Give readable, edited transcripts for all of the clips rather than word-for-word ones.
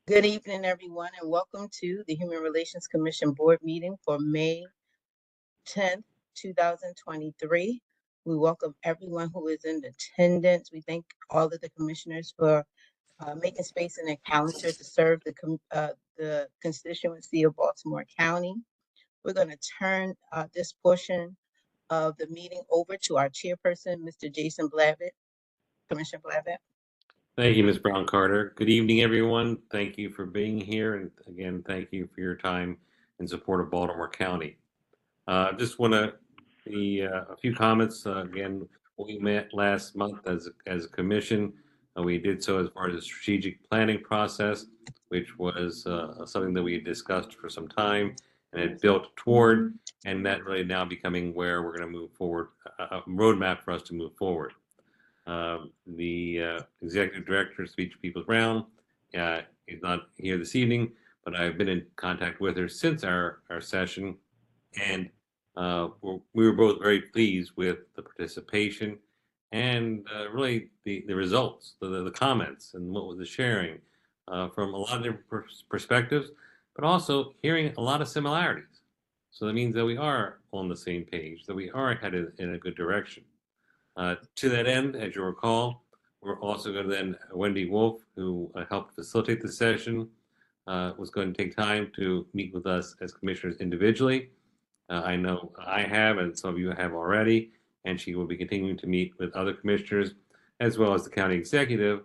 Good evening, everyone, and welcome to the Human Relations Commission Board meeting for May 10th, 2023. We welcome everyone who is in attendance. We thank all of the commissioners for making space in their calendar to serve the constituency of Baltimore County. We're going to turn this portion of the meeting over to our chairperson, Mr. Jason Blavitt. Commissioner Blavitt. Thank you, Ms. Brown Carter. Good evening, everyone. Thank you for being here. And again, thank you for your time in support of Baltimore County. Just want to be a few comments. Again, we met last month as a commission. We did so as far as the strategic planning process, which was something that we had discussed for some time and had built toward, and that really now becoming where we're going to move forward, a roadmap for us to move forward. The executive director, Speech Peoples Brown, is not here this evening, but I've been in contact with her since our session, and we were both very pleased with the participation and really the results, the comments, and what was the sharing from a lot of different perspectives, but also hearing a lot of similarities. So that means that we are on the same page, that we are headed in a good direction. To that end, as you recall, we're also going to then, Wendy Wolf, who helped facilitate the session, was going to take time to meet with us as commissioners individually. I know I have, and some of you have already, and she will be continuing to meet with other commissioners, as well as the county executive,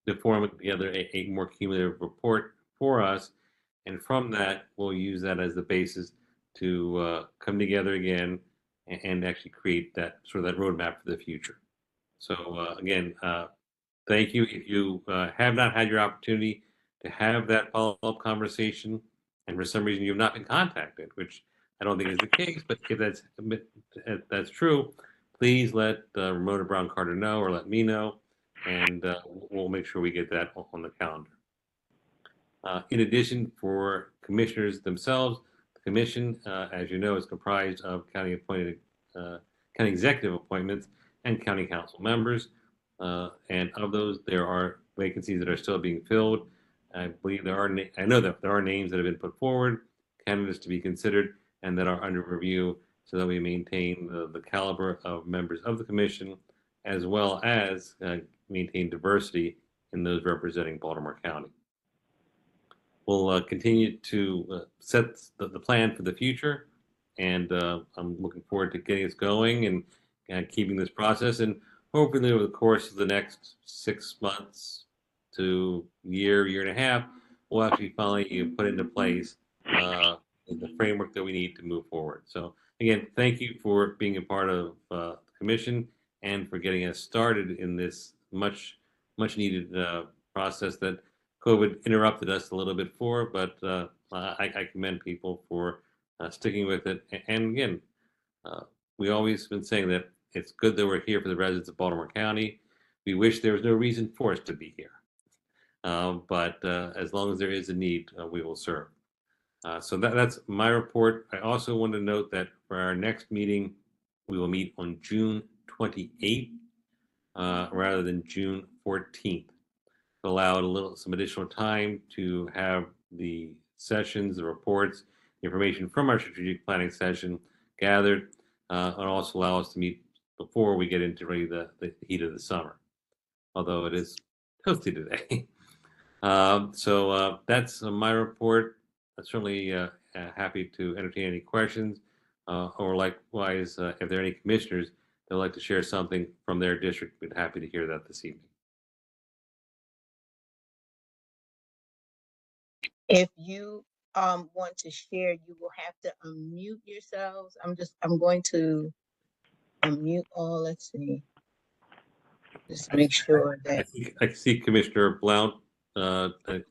to form together a more cumulative report for us. And from that, we'll use that as the basis to come together again and actually create that sort of that roadmap for the future. So again, thank you. If you have not had your opportunity to have that follow-up conversation, and for some reason you have not been contacted, which I don't think is the case, but if that's true, please let Ramona Brown Carter know or let me know, and we'll make sure we get that on the calendar. In addition, for commissioners themselves, the commission, as you know, is comprised of county executive appointments and county council members. And of those, there are vacancies that are still being filled. I believe I know that there are names that have been put forward, candidates to be considered, and that are under review, so that we maintain the caliber of members of the commission, as well as maintain diversity in those representing Baltimore County. We'll continue to set the plan for the future, and I'm looking forward to getting us going and keeping this process. And hopefully, over the course of the next 6 months to year and a half, we'll actually finally put into place the framework that we need to move forward. So again, thank you for being a part of the commission and for getting us started in this much needed process that COVID interrupted us a little bit for, but I commend people for sticking with it. And again, we always been saying that it's good that we're here for the residents of Baltimore County. We wish there was no reason for us to be here. But as long as there is a need, we will serve. So that's my report. I also want to note that for our next meeting, we will meet on June 28th rather than June 14th. Allowed some additional time to have the sessions, the reports, the information from our strategic planning session gathered, and also allow us to meet before we get into really the heat of the summer, although it is toasty today. So that's my report. I'm certainly happy to entertain any questions, or likewise, if there are any commissioners that would like to share something from their district, we'd be happy to hear that this evening. If you want to share, you will have to unmute yourselves. I'm going to unmute all. Let's see. Just make sure that. I see Commissioner Blount. Go ahead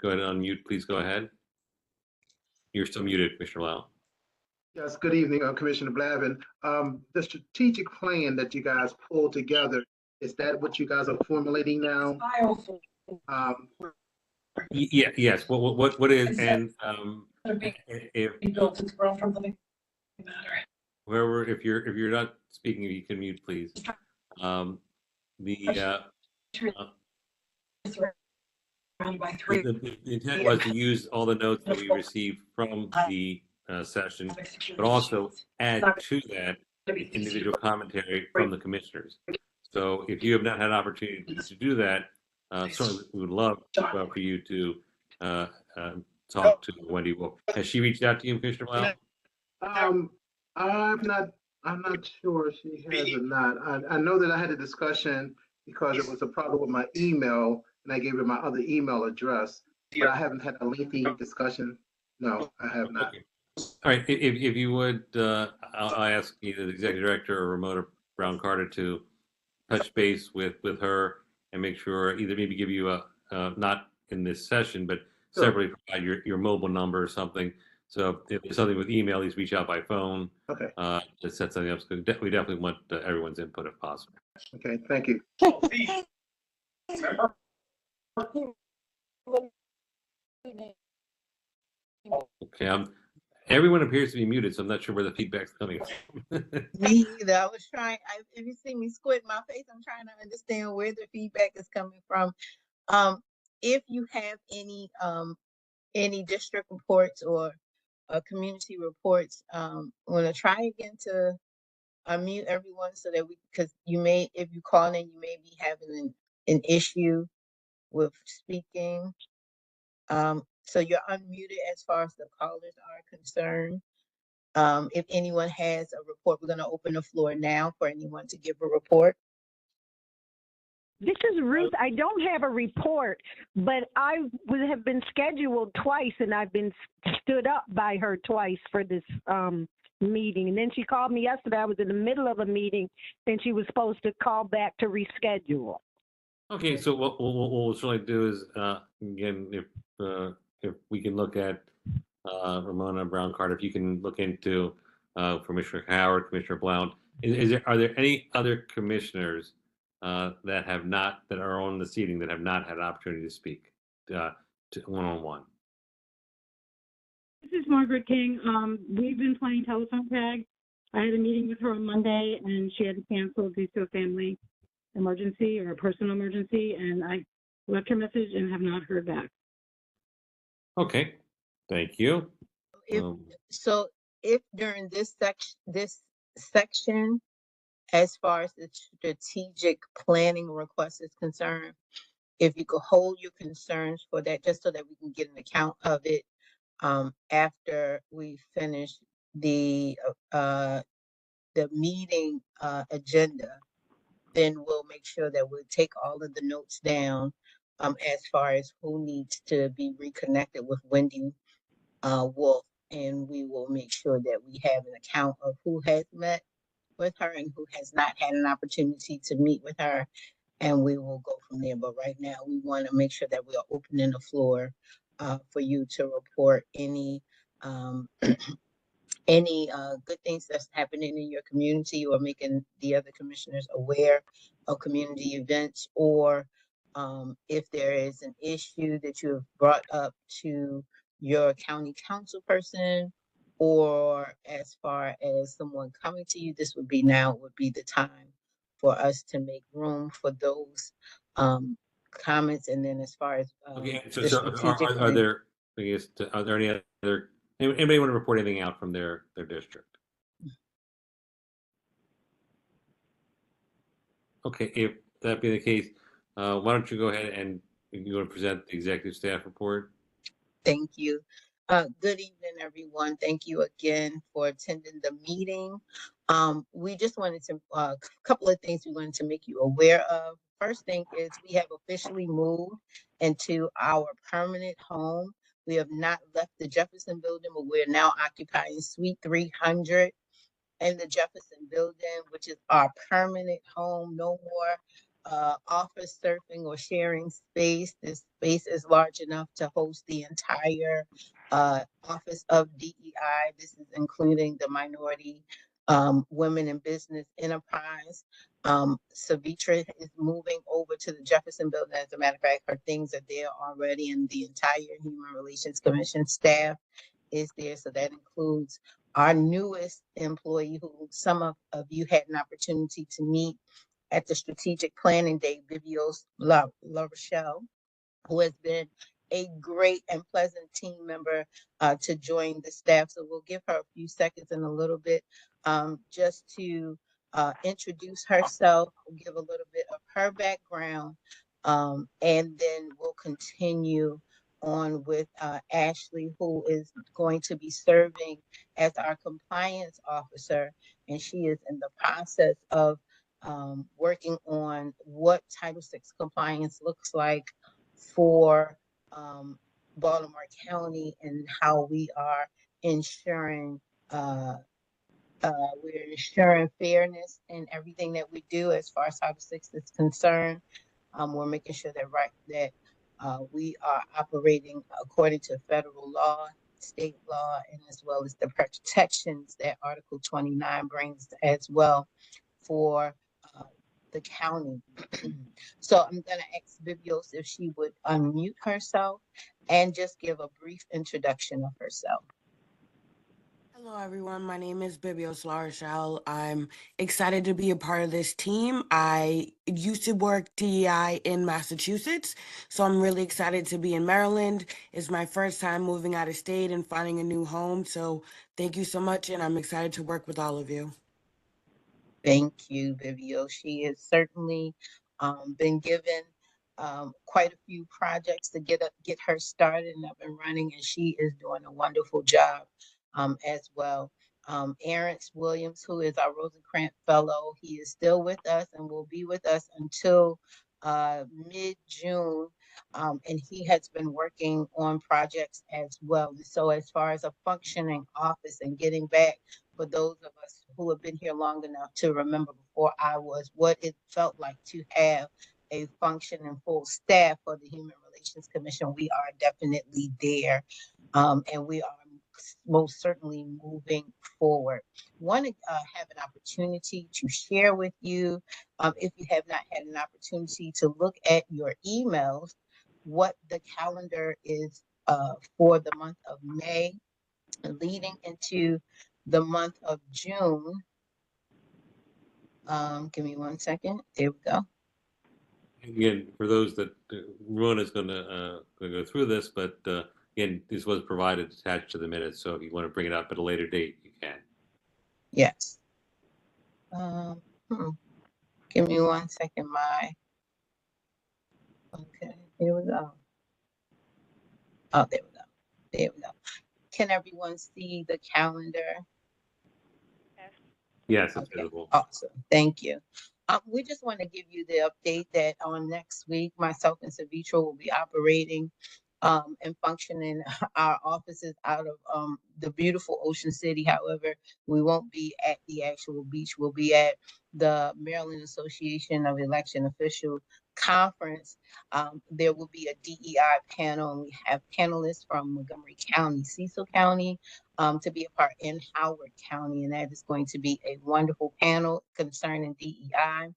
and unmute. Please go ahead. You're still muted, Commissioner Blount. Yes, good evening, Commissioner Blavin. The strategic plan that you guys pulled together, is that what you guys are formulating now? Yes. What is, and if whoever, if you're not speaking, you can mute, please. The intent was to use all the notes that we received from the session, but also add to that individual commentary from the commissioners. So if you have not had an opportunity to do that, certainly we would love for you to talk to Wendy Wolf. Has she reached out to you, Commissioner Blau? Um, I'm not sure she has or not. I know that I had a discussion because it was a problem with my email and I gave her my other email address, but I haven't had a lengthy discussion. No, I have not. Okay. All right, if you would, I'll ask either the executive director or Ramona Brown Carter to touch base with her and make sure either maybe give you a not in this session, but Sure. separately provide your mobile number or something. So if there's something with email, please reach out by phone. Okay, To set something up. Because we definitely want everyone's input if possible. okay, thank you. Okay, everyone appears to be muted, so I'm not sure where the feedback's coming from. Me either. I was trying, if you see me squint my face, I'm trying to understand where the feedback is coming from. If you have any district reports or community reports, I'm gonna try again to unmute everyone so that because if you call in, you may be having an issue with speaking. So you're unmuted as far as the callers are concerned. If anyone has a report, we're going to open the floor now for anyone to give a report. This is Ruth. I don't have a report, but I would have been scheduled twice, and I've been stood up by her twice for this meeting. And then she called me yesterday. I was in the middle of a meeting, and she was supposed to call back to reschedule. Okay, so what we'll certainly do is, again, if we can look at Ramona Brown Carter, if you can look into Commissioner Howard, Commissioner Blount, are there any other commissioners that are on the seating that have not had an opportunity to speak to one-on-one? This is Margaret King. We've been playing telephone tag. I had a meeting with her on Monday, and she had to cancel due to a family emergency or a personal emergency, and I left her message and have not heard back. Okay, thank you. If during this section, as far as the strategic planning request is concerned, if you could hold your concerns for that, just so that we can get an account of it after we finish the meeting agenda, then we'll make sure that we'll take all of the notes down as far as who needs to be reconnected with Wendy Wolf, and we will make sure that we have an account of who has met with her and who has not had an opportunity to meet with her, and we will go from there. But right now, we want to make sure that we are opening the floor for you to report any good things that's happening in your community, or making the other commissioners aware of community events, or if there is an issue that you have brought up to your county council person, or as far as someone coming to you, this would be the time for us to make room for those comments. And then as far as Okay, the strategic are there, I guess, are there any other, anybody want to report anything out from their district? Okay, if that be the case, why don't you go ahead and you want to present the executive staff report? Thank you. Good evening, everyone. Thank you again for attending the meeting. We just wanted to, a couple of things we wanted to make you aware of. First thing is we have officially moved into our permanent home. We have not left the Jefferson building, but we're now occupying Suite 300 in the Jefferson building, which is our permanent home. No more office surfing or sharing space. This space is large enough to host the entire office of DEI. This is including the minority women in business enterprise. Savitra is moving over to the Jefferson building. As a matter of fact, her things are there already, and the entire Human Relations Commission staff is there. So that includes our newest employee, who some of you had an opportunity to meet at the strategic planning day, Vivios La Rochelle. who has been a great and pleasant team member to join the staff. So we'll give her a few seconds in a little bit just to introduce herself, give a little bit of her background, and then we'll continue on with Ashley, who is going to be serving as our compliance officer, and she is in the process of working on what Title VI compliance looks like for Baltimore County and how we are ensuring uh, we're ensuring fairness in everything that we do as far as Title VI is concerned. We're making sure that we are operating according to federal law, state law, and as well as the protections that Article 29 brings as well for uh, the county. So I'm going to ask Vivios if she would unmute herself and just give a brief introduction of herself. Hello, everyone. My name is Bibios Larachelle. I'm excited to be a part of this team. I used to work DEI in Massachusetts, so I'm really excited to be in Maryland. It's my first time moving out of state and finding a new home, so thank you so much, and I'm excited to work with all of you. Thank you, Vivio. She has certainly been given quite a few projects to get her started and up and running, and she is doing a wonderful job as well. Aaron's Williams, who is our Rosencrantz Fellow, he is still with us and will be with us until mid-June, and he has been working on projects as well. So as far as a functioning office and getting back, for those of us who have been here long enough to remember before I was, what it felt like to have a functioning full staff for the Human Relations Commission. We are definitely there, and we are most certainly moving forward. Want to have an opportunity to share with you, if you have not had an opportunity to look at your emails, what the calendar is for the month of May, leading into the month of June. Give me 1 second. There we go. Again, for those that Rona's going to go through this, but again, this was provided attached to the minutes. So if you want to bring it up at a later date, you can. Yes. Give me 1 second. Okay, here we go. Oh, there we go. There we go. Can everyone see the calendar? Yes, it's Okay, visible. awesome. Thank you. We just want to give you the update that on next week, myself and Savitra will be operating and functioning our offices out of the beautiful Ocean City. However, we won't be at the actual beach. We'll be at the Maryland Association of Election Officials conference. There will be a DEI panel, and we have panelists from Montgomery County, Cecil County, to be a part in Howard County, and that is going to be a wonderful panel concerning DEI.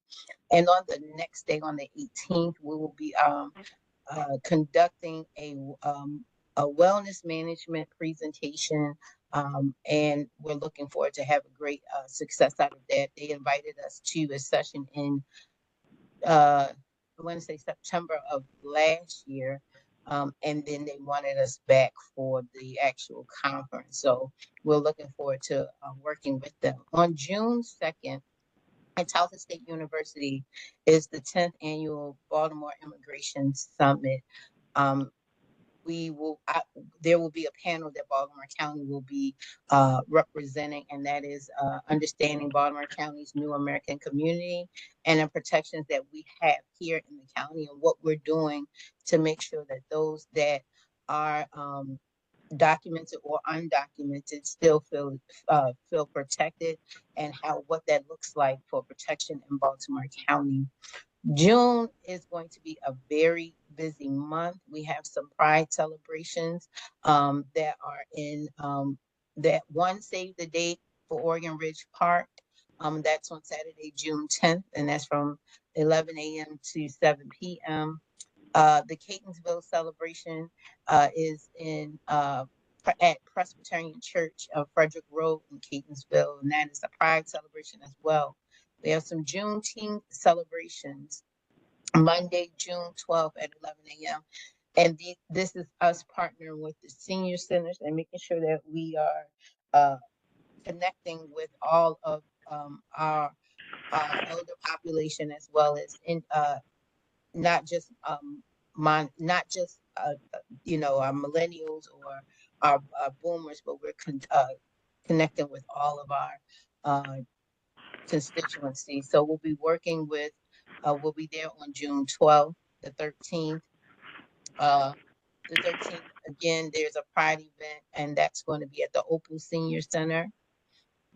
And on the next day, on the 18th, we will be conducting a wellness management presentation, and we're looking forward to have a great success out of that. They invited us to a session in I want to say September of last year, and then they wanted us back for the actual conference. So we're looking forward to working with them. On June 2nd, at Towson State University is the 10th annual Baltimore Immigration Summit. There will be a panel that Baltimore County will be representing, and that is understanding Baltimore County's new American community and the protections that we have here in the county, and what we're doing to make sure that those that are documented or undocumented still feel protected, and what that looks like for protection in Baltimore County. June is going to be a very busy month. We have some pride celebrations that are in that one save the date for Oregon Ridge Park. That's on Saturday, June 10th, and that's from 11 a.m. to 7 p.m. The Catonsville celebration is at Presbyterian Church of Frederick Road in Catonsville, and that is a pride celebration as well. We have some Juneteenth celebrations. Monday, June 12th at 11 a.m. this is us partnering with the senior centers and making sure that we are connecting with all of our elder population, as well as not just not just our millennials or our boomers, but we're connecting with all of our uh, constituencies. So we'll be working with, we'll be there on June 12th, the 13th. The 13th, again, there's a Pride event, and that's going to be at the Opal Senior Center.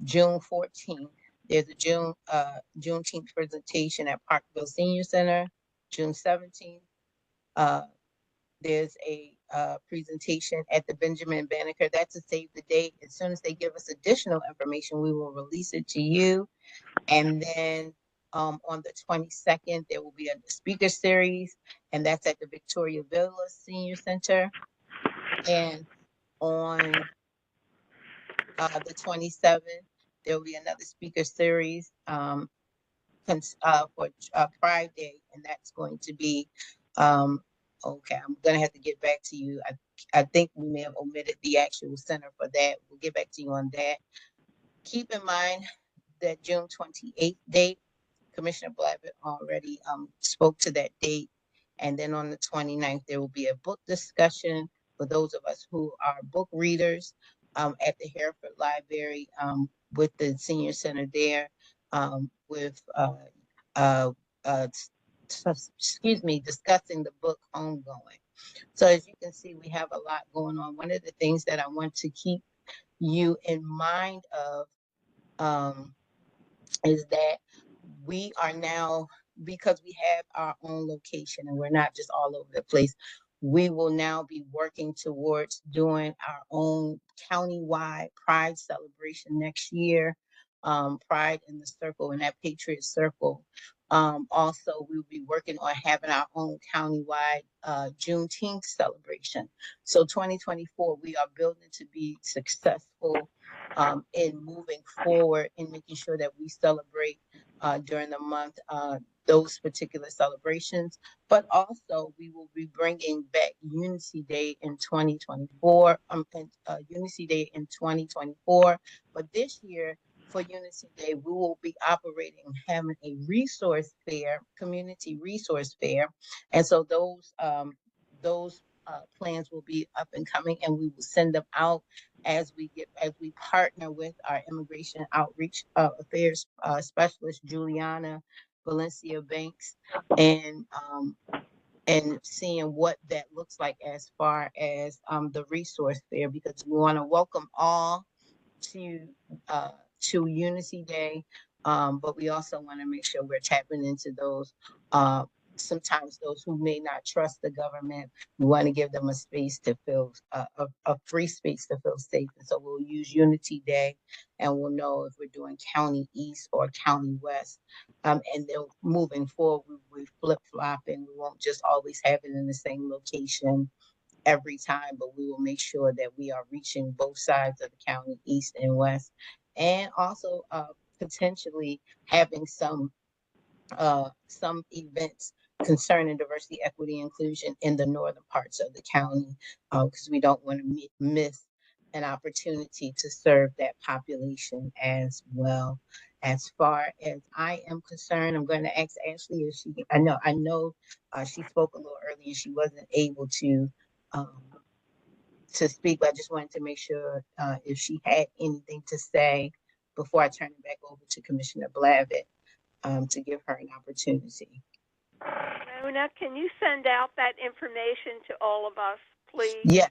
June 14th, there's a Juneteenth presentation at Parkville Senior Center. June 17th, uh, there's a presentation at the Benjamin Banneker. That's a save the date. As soon as they give us additional information, we will release it to you. And then on the 22nd, there will be a speaker series, and that's at the Victoria Villa Senior Center. And on the 27th, there will be another speaker series for Pride Day, and that's going to be okay. I'm gonna have to get back to you. I think we may have omitted the actual center for that. We'll get back to you on that. Keep in mind that June 28th date, Commissioner Blavitt already spoke to that date. And then on the 29th, there will be a book discussion for those of us who are book readers at the Hereford Library with the Senior Center there with, excuse me, discussing the book Homegoing. So as you can see, we have a lot going on. One of the things that I want to keep you in mind of is that we are now, because we have our own location and we're not just all over the place, we will now be working towards doing our own countywide Pride celebration next year. Pride in the Circle, in that Patriot Circle. Also, we'll be working on having our own countywide Juneteenth celebration. So 2024, we are building to be successful in moving forward and making sure that we celebrate during the month those particular celebrations. But also, we will be bringing back Unity Day in 2024, Unity Day in 2024. But this year, for Unity Day, we will be having a resource fair, community resource fair. And so those plans will be up and coming, and we will send them out as we partner with our immigration outreach affairs specialist Juliana Valencia Banks, and seeing what that looks like as far as the resource fair, because we want to welcome all to uh, Unity Day, but we also want to make sure we're tapping into those. Sometimes those who may not trust the government, we want to give them a space to feel a free space to feel safe. And so we'll use Unity Day, and we'll know if we're doing County East or County West. And then moving forward, we flip flop, and we won't just always have it in the same location every time, but we will make sure that we are reaching both sides of the county, east and west, and also potentially having some events concerning diversity, equity, inclusion in the northern parts of the county, because we don't want to miss an opportunity to serve that population as well. As far as I am concerned, I'm going to ask Ashley if she. I know, she spoke a little earlier. She wasn't able um, to speak, but I just wanted to make sure if she had anything to say before I turn it back over to Commissioner Blavitt to give her an opportunity. Mona, can you send out that information to all of us, please? Yeah,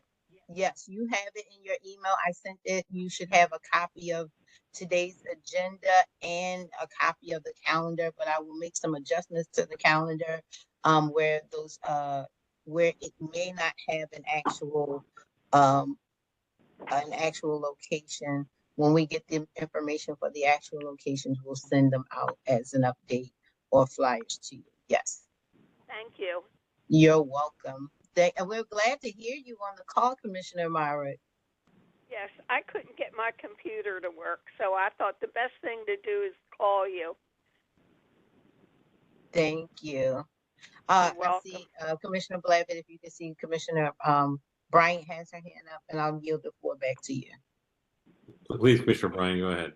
yes, you have it in your email. I sent it. You should have a copy of today's agenda and a copy of the calendar, but I will make some adjustments to the calendar where where it may not have um, an actual location. When we get the information for the actual locations, we'll send them out as an update or flyers to you. Yes. Thank you. You're welcome. We're glad to hear you on the call, Commissioner Myra. Yes, I couldn't get my computer to work, so I thought the best thing to do is call you. Thank you. I welcome. see, Commissioner Blavitt, if you can see Commissioner, Bryant has her hand up, and I'll yield the floor back to you. Please, Commissioner Bryan, go ahead.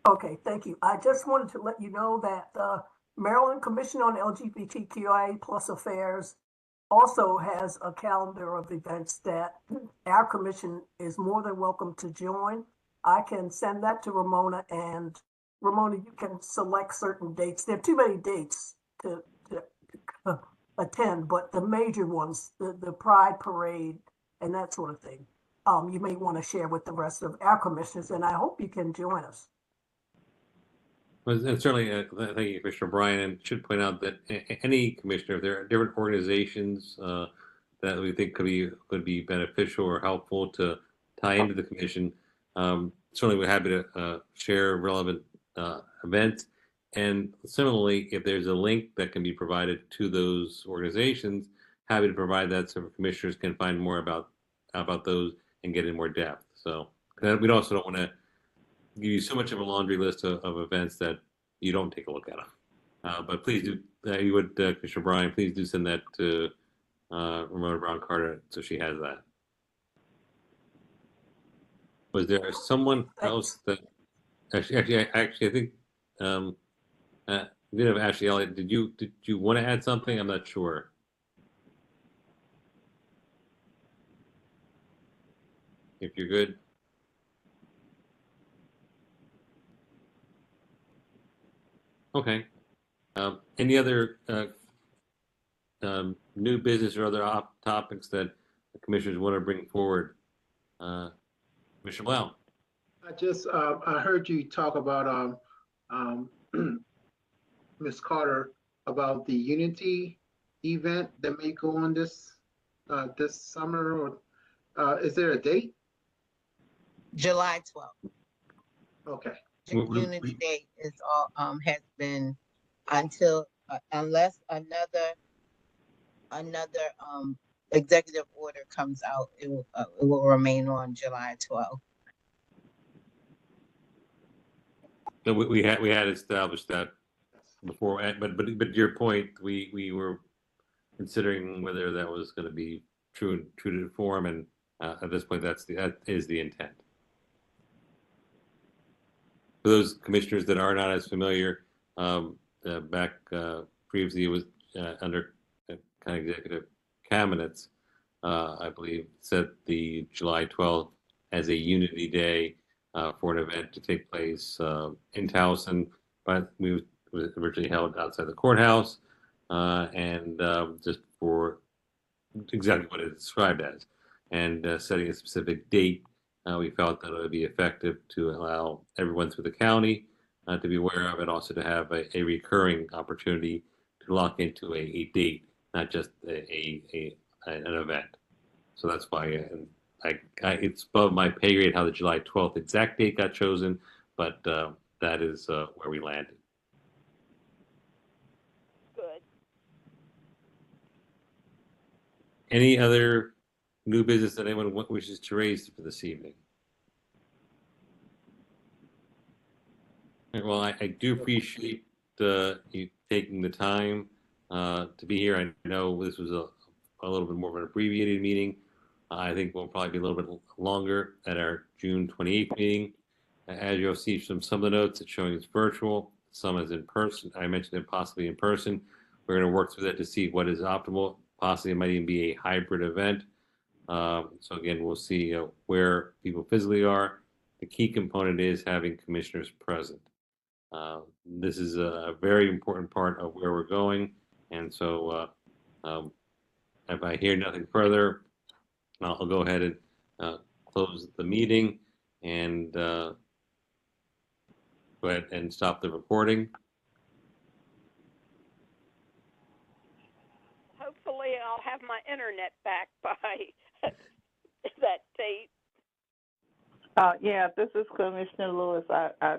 Okay, thank you. I just wanted to let you know that the Maryland Commission on LGBTQIA plus Affairs also has a calendar of events that our commission is more than welcome to join. I can send that to Ramona, and Ramona, you can select certain dates. There are too many dates to attend, but the major ones, the Pride Parade and that sort of thing, you may want to share with the rest of our commissioners, and I hope you can join us. Well, and certainly, thank you, Commissioner Bryan, and should point out that any commissioner, if there are different organizations that we think could be beneficial or helpful to tie into the commission, certainly we're happy to share relevant events. And similarly, if there's a link that can be provided to those organizations, happy to provide that so commissioners can find more about those and get in more depth. So we also don't want to give you so much of a laundry list of events that you don't take a look at them. But please do, you would, Commissioner Bryan, please do send that to Ramona Brown Carter so she has that. Was there someone else that actually, I think we did have Ashley Elliott. Did you want to add something? I'm not sure. If you're good. Okay. Any other new business or other topics that the commissioners want to bring forward? Commissioner Blount. I heard you talk about Ms. Carter about the Unity event that may go on this summer, or is there a date? July 12th. Okay. Unity Day is all, has been until, unless another executive order comes out, it will remain on July 12th. No, we had established that before, but your point, we were considering whether that was going to be true to form, and at this point, that is the intent. For those commissioners that are not as familiar, back previously it was under kind of executive cabinets, I believe, set the July 12th as a Unity Day for an event to take place in Towson, but we was originally held outside the courthouse, and just for exactly what it's described as, and setting a specific date. We felt that it would be effective to allow everyone through the county to be aware of it, also to have a recurring opportunity to lock into a date, not just an event. So that's why it's above my pay grade how the July 12th exact date got chosen, but that is where we landed. Good. Any other new business that anyone wishes to raise for this evening? Well, I do appreciate you taking the time to be here. I know this was a little bit more of an abbreviated meeting. I think we'll probably be a little bit longer at our June 28th meeting. As you'll see from some of the notes, it's showing it's virtual, some is in person. I mentioned it possibly in person. We're going to work through that to see what is optimal. Possibly it might even be a hybrid event. So again, we'll see where people physically are. The key component is having commissioners present. This is a very important part of where we're going. And so if I hear nothing further, I'll go ahead and close the meeting and go ahead and stop the recording. Hopefully I'll have my internet back by that date. Yeah, this is Commissioner Lewis. I